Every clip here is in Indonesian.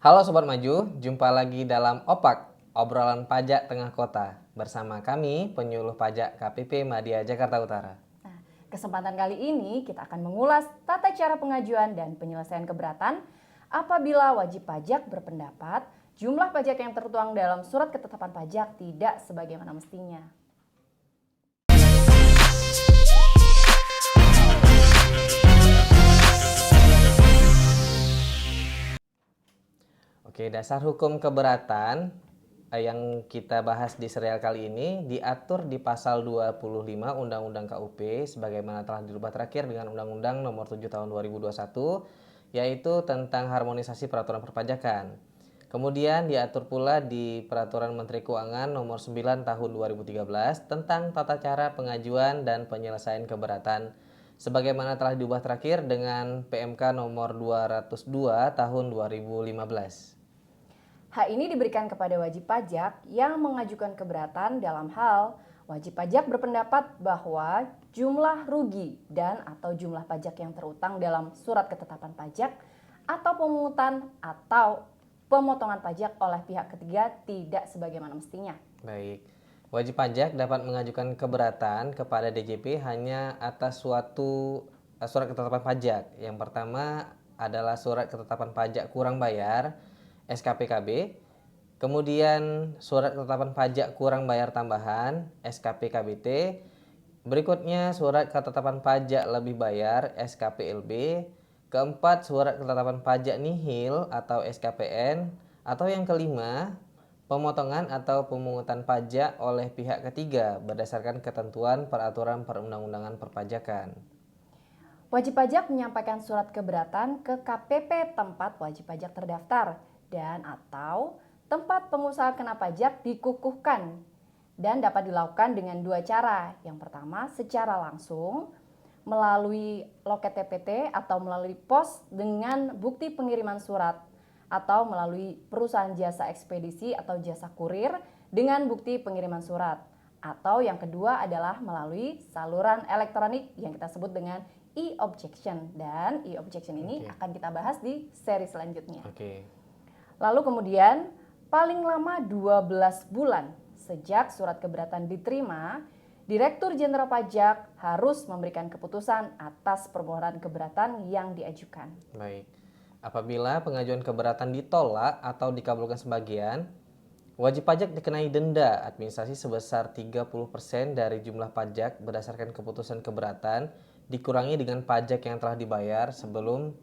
Halo Sobat Maju, jumpa lagi dalam OPAK, obrolan pajak tengah kota. Bersama kami, penyuluh pajak KPP Madya Jakarta Utara. Nah, kesempatan kali ini kita akan mengulas tata cara pengajuan dan penyelesaian keberatan apabila wajib pajak berpendapat jumlah pajak yang tertuang dalam surat ketetapan pajak tidak sebagaimana mestinya. Oke, dasar hukum keberatan yang kita bahas di serial kali ini diatur di pasal 25 Undang-Undang KUP sebagaimana telah dirubah terakhir dengan Undang-Undang Nomor 7 Tahun 2021, yaitu tentang harmonisasi peraturan perpajakan. Kemudian diatur pula di Peraturan Menteri Keuangan Nomor 9 Tahun 2013 tentang tata cara pengajuan dan penyelesaian keberatan sebagaimana telah diubah terakhir dengan PMK Nomor 202 Tahun 2015. Hak ini diberikan kepada wajib pajak yang mengajukan keberatan dalam hal wajib pajak berpendapat bahwa jumlah rugi dan atau jumlah pajak yang terutang dalam surat ketetapan pajak atau pemungutan atau pemotongan pajak oleh pihak ketiga tidak sebagaimana mestinya. Baik, wajib pajak dapat mengajukan keberatan kepada DJP hanya atas suatu surat ketetapan pajak. Yang pertama adalah surat ketetapan pajak kurang bayar SKPKB, kemudian surat ketetapan pajak kurang bayar tambahan SKPKBT, berikutnya surat ketetapan pajak lebih bayar SKPLB, keempat surat ketetapan pajak nihil atau SKPN, atau yang kelima pemotongan atau pemungutan pajak oleh pihak ketiga berdasarkan ketentuan peraturan perundang-undangan perpajakan. Wajib pajak menyampaikan surat keberatan ke KPP tempat wajib pajak terdaftar dan atau tempat pengusaha kena pajak dikukuhkan dan dapat dilakukan dengan dua cara. Yang pertama secara langsung melalui loket TPT atau melalui pos dengan bukti pengiriman surat atau melalui perusahaan jasa ekspedisi atau jasa kurir dengan bukti pengiriman surat. Atau yang kedua adalah melalui saluran elektronik yang kita sebut dengan e-objection, dan e-objection ini akan kita bahas di seri selanjutnya. Lalu kemudian paling lama 12 bulan sejak surat keberatan diterima, Direktur Jenderal Pajak harus memberikan keputusan atas permohonan keberatan yang diajukan. Baik. Apabila pengajuan keberatan ditolak atau dikabulkan sebagian, wajib pajak dikenai denda administrasi sebesar 30% dari jumlah pajak berdasarkan keputusan keberatan dikurangi dengan pajak yang telah dibayar sebelum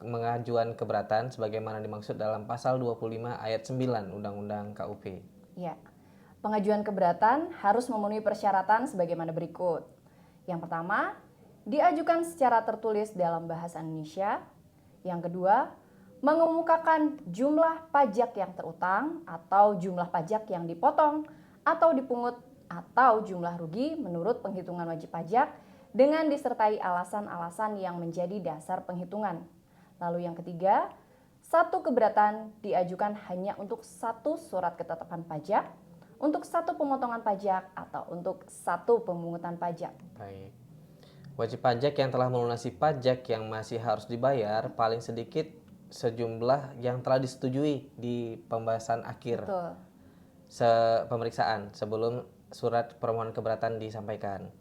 pengajuan keberatan sebagaimana dimaksud dalam pasal 25 ayat 9 Undang-Undang KUP. Ya. Pengajuan keberatan harus memenuhi persyaratan sebagaimana berikut. Yang pertama, diajukan secara tertulis dalam bahasa Indonesia. Yang kedua, mengemukakan jumlah pajak yang terutang atau jumlah pajak yang dipotong atau dipungut atau jumlah rugi menurut penghitungan wajib pajak dengan disertai alasan-alasan yang menjadi dasar penghitungan. Lalu yang ketiga, satu keberatan diajukan hanya untuk satu surat ketetapan pajak, untuk satu pemotongan pajak, atau untuk satu pemungutan pajak. Baik. Wajib pajak yang telah melunasi pajak yang masih harus dibayar paling sedikit sejumlah yang telah disetujui di pembahasan akhir pemeriksaan sebelum surat permohonan keberatan disampaikan.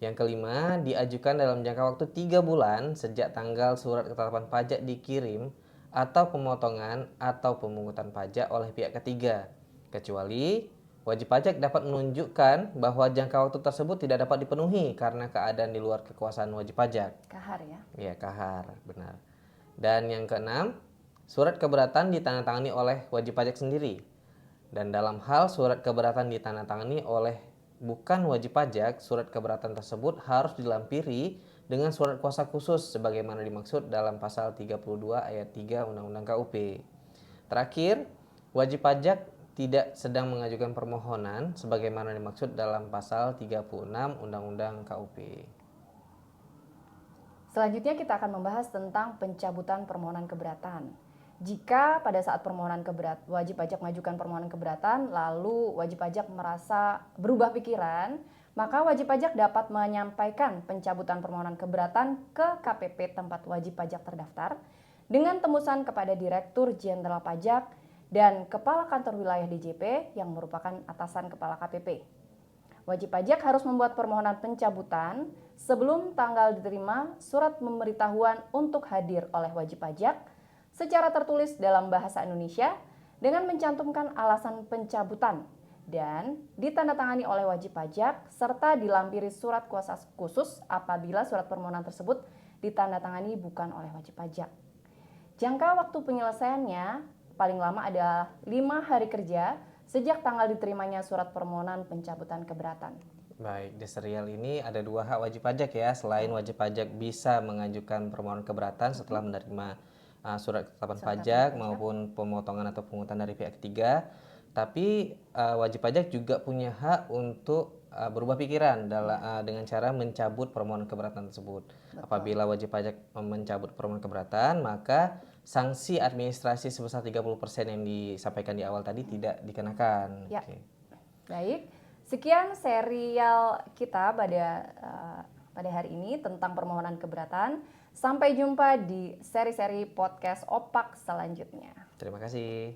Yang kelima, diajukan dalam jangka waktu 3 bulan sejak tanggal surat ketetapan pajak dikirim atau pemotongan atau pemungutan pajak oleh pihak ketiga, kecuali wajib pajak dapat menunjukkan bahwa jangka waktu tersebut tidak dapat dipenuhi karena keadaan di luar kekuasaan wajib pajak. Kahar ya? Iya, kahar, benar. Dan yang keenam, surat keberatan ditandatangani oleh wajib pajak sendiri. Dan dalam hal surat keberatan ditandatangani oleh bukan wajib pajak, surat keberatan tersebut harus dilampiri dengan surat kuasa khusus sebagaimana dimaksud dalam pasal 32 ayat 3 Undang-Undang KUP. Terakhir, wajib pajak tidak sedang mengajukan permohonan sebagaimana dimaksud dalam pasal 36 Undang-Undang KUP. Selanjutnya kita akan membahas tentang pencabutan permohonan keberatan. Jika pada saat permohonan wajib pajak mengajukan permohonan keberatan, lalu wajib pajak merasa berubah pikiran, maka wajib pajak dapat menyampaikan pencabutan permohonan keberatan ke KPP tempat wajib pajak terdaftar dengan tembusan kepada Direktur Jenderal Pajak dan Kepala Kantor Wilayah DJP yang merupakan atasan Kepala KPP. Wajib pajak harus membuat permohonan pencabutan sebelum tanggal diterima surat pemberitahuan untuk hadir oleh wajib pajak secara tertulis dalam bahasa Indonesia dengan mencantumkan alasan pencabutan dan ditandatangani oleh wajib pajak serta dilampiri surat kuasa khusus apabila surat permohonan tersebut ditandatangani bukan oleh wajib pajak. Jangka waktu penyelesaiannya paling lama adalah 5 hari kerja sejak tanggal diterimanya surat permohonan pencabutan keberatan. Baik, di serial ini ada 2 hak wajib pajak ya. Selain wajib pajak bisa mengajukan permohonan keberatan setelah menerima surat ketetapan pajak maupun pemotongan atau pungutan dari pihak ketiga, tapi wajib pajak juga punya hak untuk berubah pikiran dengan cara mencabut permohonan keberatan tersebut. Apabila wajib pajak mencabut permohonan keberatan, maka sanksi administrasi sebesar 30% yang disampaikan di awal tadi tidak dikenakan. Ya. Oke. Baik, sekian serial kita pada hari ini tentang permohonan keberatan. Sampai jumpa di seri-seri podcast Opak selanjutnya. Terima kasih.